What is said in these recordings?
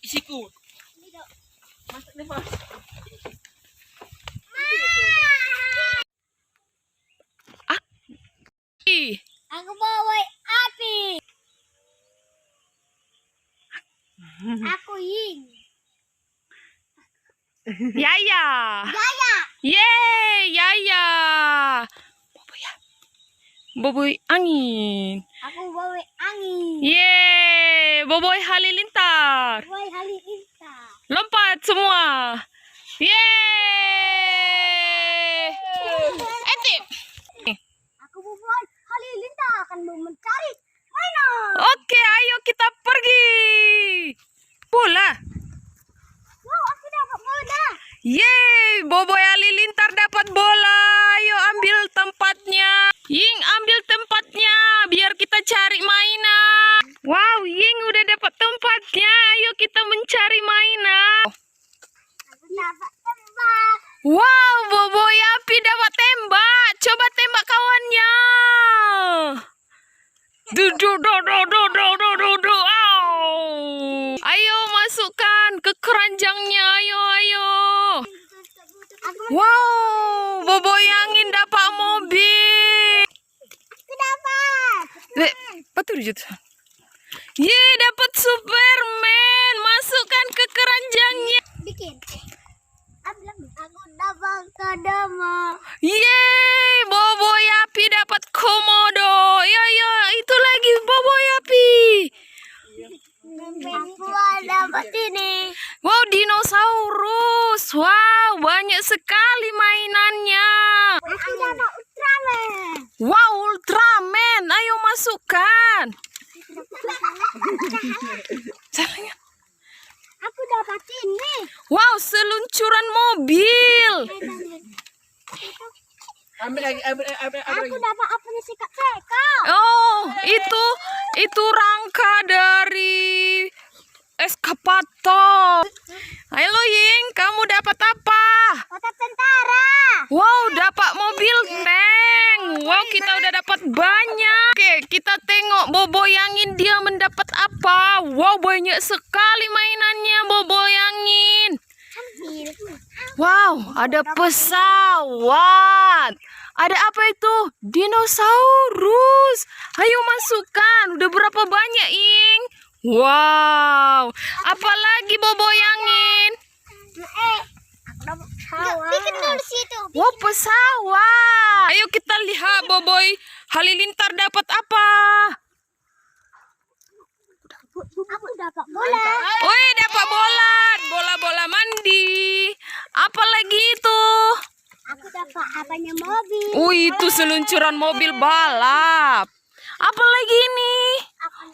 Isiku. Masuk nih, Mas. Aku bawa api. Aku Ying. Yaya. Yaya. Yeay, Yaya. Boboy angin. Aku bawa angin. Yeay, Boboy halilintar. Bawa halilintar. Lompat semua. Yeay. Etip. Aku bawa halilintar akan mencari mainan. Oke, ayo kita pergi. Bola. Wow, aku dapat bola. Yeay, Boboy halilintar dapat bola. Ayo ambil tempatnya. Ying, ambil tempatnya biar kita cari mainan. Wow, Ying udah dapat tempatnya. Ayo kita mencari mainan. Aku dapat tembak. Wow, Boboy api dapat tembak. Coba tembak kawannya. Dudu. Au. Ayo masukkan ke keranjangnya. Ayo. Wow, Boboy angin dapat mobil. Aku dapat. Betul jut. Ye, dapat Superman. Masukkan ke keranjangnya. Bikin. Aku dapat kodomo. Yeay, Boboy api dapat komodo. Ya, itu lagi Boboy api. Aku dapat ini. Wow, dinosaurus. Wow, banyak sekali mainannya. Aku dapat Ultraman. Wow, Ultraman. Ayo masukkan. Caranya. Aku dapat ini. Wow, seluncuran mobil. Ambil lagi. Aku dapat apanya sikat-sikat. Oh, itu rangka dari eskapator. Halo Ying, kamu dapat apa? Kota tentara. Wow, dapat mobil tank. Wow, kita udah dapat banyak. Oke, kita tengok Boboy angin dia mendapat apa. Wow, banyak sekali mainannya Boboy angin. Wow, ada pesawat. Ada apa itu? Dinosaurus. Ayo masukkan. Udah berapa banyak, Ing? Wow. Apalagi Boboy angin? Aku dapat pesawat. Bikin tulis itu. Wow, pesawat. Ayo kita lihat Boboy halilintar dapat apa? Aku dapat bola. Wih, dapat bola mandi. Apa lagi itu? Aku dapat apanya mobil. Itu seluncuran mobil balap. Apa lagi ini?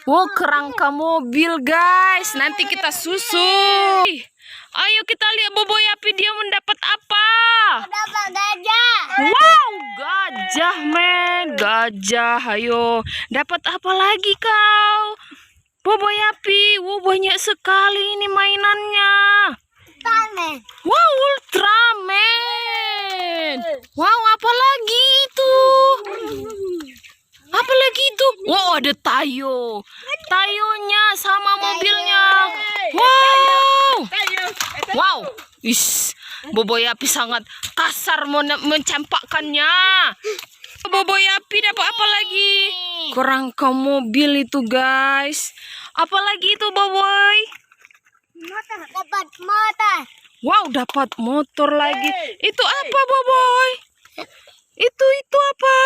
Wow, kerangka mobil, guys. Nanti kita susun. Ayo kita lihat Boboy api dia mendapat apa? Aku dapat gajah. Wow, gajah, men. Gajah, ayo. Dapat apa lagi kau? Boboy api. Wow, banyak sekali ini mainannya. Ultraman. Wow, Ultraman. Wow, apa lagi itu? Apa lagi itu? Wow, ada Tayo. Tayonya sama mobilnya. Wow. Wow. Boboy api sangat kasar mencampakkannya. Boboy api dapat apa lagi? Kerangka mobil itu, guys. Apa lagi itu, Boboy? Motor. Dapat motor. Wow, dapat motor lagi. Itu apa, Boboy? Itu apa?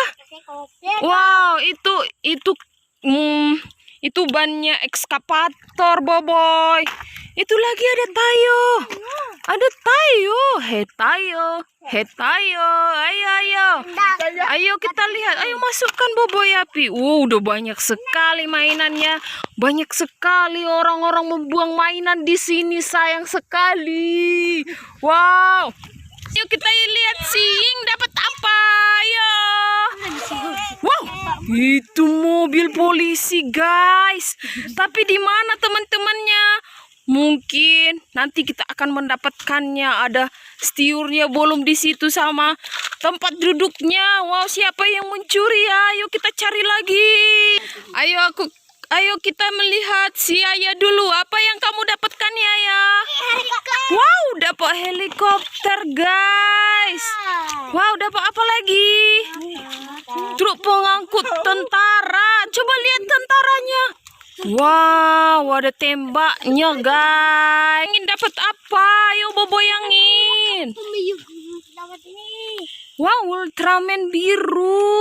Wow, itu bannya ekskavator, Boboy. Itu lagi ada Tayo. Ada Tayo. Hei Tayo. Ayo. Ayo kita lihat. Ayo masukkan Boboy api. Udah banyak sekali mainannya. Banyak sekali orang-orang membuang mainan di sini. Sayang sekali. Wow. Yuk kita lihat si Ying dapat apa. Ayo. Wow, itu mobil polisi, guys. Tapi di mana teman-temannya? Mungkin nanti kita akan mendapatkannya. Ada stiurnya belum di situ sama tempat duduknya. Wow, siapa yang mencuri? Ayo kita cari lagi. Ayo kita melihat si Yaya dulu. Apa yang kamu dapatkan, Yaya? Wow, dapat helikopter, guys. Wow, dapat apa lagi? Truk pengangkut tentara. Coba lihat tentaranya. Wow, ada tembaknya, guys. Ingin dapat apa? Ayo boboyangin. Dapat ini. Wow, Ultraman biru.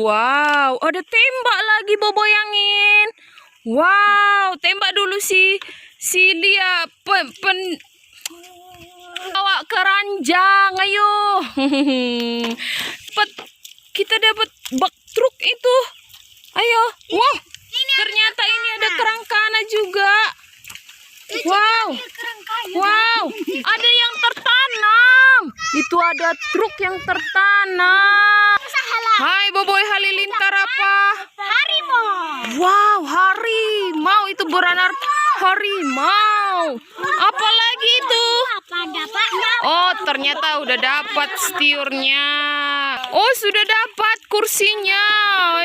Wow, ada tembak lagi boboyangin. Wow, tembak dulu si Lia bawa keranjang. Ayo. Kita dapat bak truk itu. Ayo. Wow. Ternyata ini ada kerangkanya juga. Wow. Wow. Ada yang tertanam. Itu ada truk yang tertanam. Hai Boboy Halilintar apa? Harimau. Wow, harimau itu beranak harimau. Apalagi itu? Apa dapatnya? Oh, ternyata udah dapat setiurnya. Oh, sudah dapat kursinya.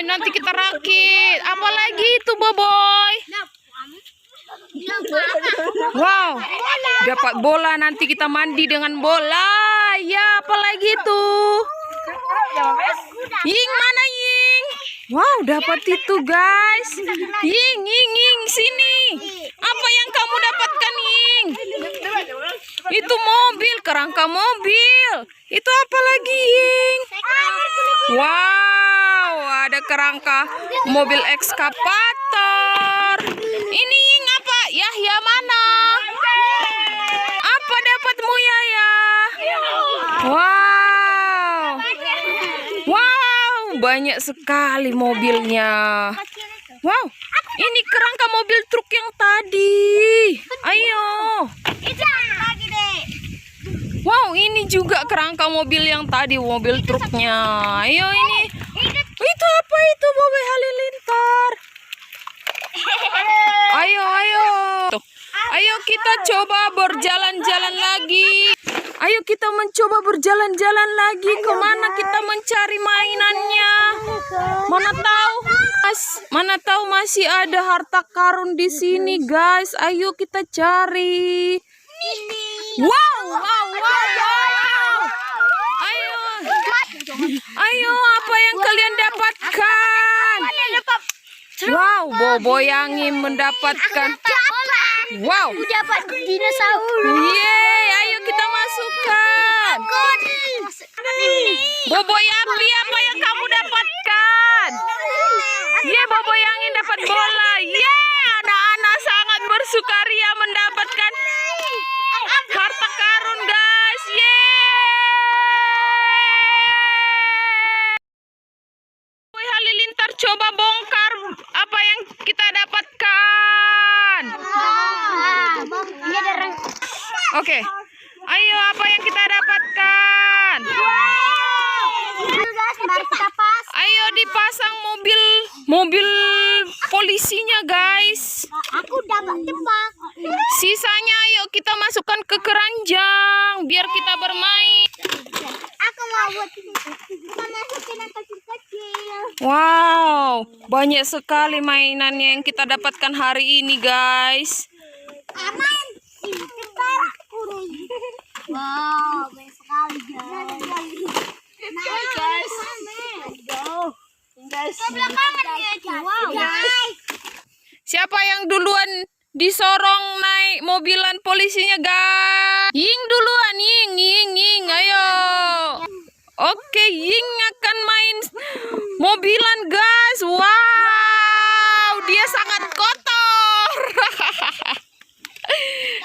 Nanti kita rakit. Apalagi itu, Boboy? Wow, dapat bola. Nanti kita mandi dengan bola. Ya, apalagi itu? Ying, mana Ying? Wow, dapat itu, guys. Ying, sini. Apa yang kamu dapatkan, Ying? Itu mobil, kerangka mobil. Itu apa lagi, Ying? Wow, ada kerangka mobil ekskavator. Ini Ying apa? Yahya mana? Apa dapatmu, Yahya? Wow. Wow, banyak sekali mobilnya. Wow, ini kerangka mobil truk yang tadi. Ayo. Wow, ini juga kerangka mobil yang tadi, mobil truknya. Ayo ini. Itu apa itu, Boboy Halilintar? Ayo. Ayo kita coba berjalan-jalan lagi. Ayo kita mencoba berjalan-jalan lagi. Kemana kita mencari mainannya? Mana tahu masih ada harta karun di sini, guys. Ayo kita cari. Wow. Ayo, apa yang kalian dapatkan? Wow, Boboyangin mendapatkan. Wow. Dapat dinosaurus. Yeay, ayo kita masukkan. Boboy api, apa yang kamu dapatkan? Yeay, Boboyangin dapat bola. Yeay, anak-anak sangat bersukaria mendapatkan harta karun, guys. Yeay. Boboy Halilintar coba bongkar apa yang kita dapatkan. Oke. Ayo, apa yang kita dapatkan? Ayo dipasang mobil polisinya, guys. Aku dapat tebak. Sisanya ayo kita masukkan ke keranjang biar kita bermain. Aku mau buat ini. Kita masukin yang kecil-kecil. Wow, banyak sekali mainannya yang kita dapatkan hari ini, guys. Aman. Wow, banyak sekali, guys. Guys. Wow. Siapa yang duluan disorong naik mobilan polisinya, guys? Ying duluan, Ying, ayo. Oke, Ying akan main mobilan, guys. Wow, dia sangat kotor.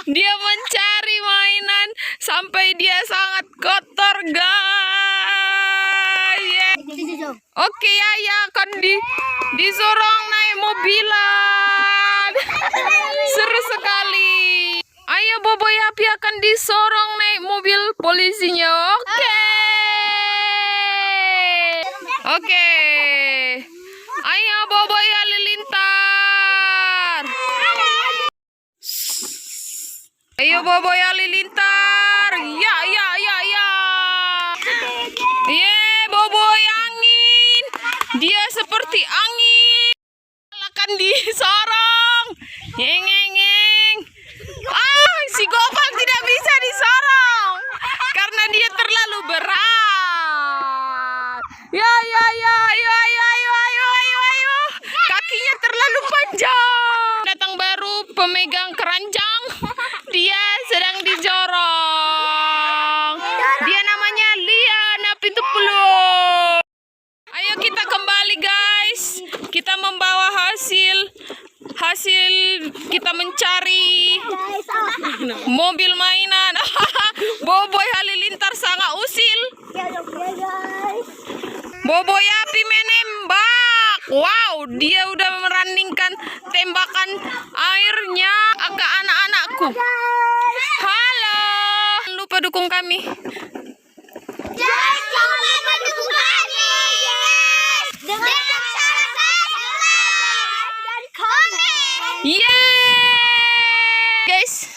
Dia mencari mainan sampai dia sangat kotor, guys. Yeah. Oke, Yaya akan disorong naik mobilan. Seru sekali. Ayo, Boboy Api akan disorong naik mobil polisinya. Oke. Ayo, Boboy Halilintar. Ayo, Boboy Halilintar. Ya. Ngeng ngeng ngeng. Ah, si Gopal tidak bisa disorong karena dia terlalu berat. Ya ya ya ya ya ya ya ya ya. Kakinya terlalu panjang. Datang baru pemegang keranjang. Dia sedang dijorong. Dia namanya Liana Pitupulu. Ayo kita kembali guys. Kita membawa hasil kita mencari mobil mainan. Boboy Halilintar sangat usil. Boboy api menembak. Wow, dia udah merandingkan tembakan airnya ke anak-anakku. Halo, jangan lupa dukung kami. Jangan lupa dukung kami dengan cara subscribe dan komen. Yeay! Guys,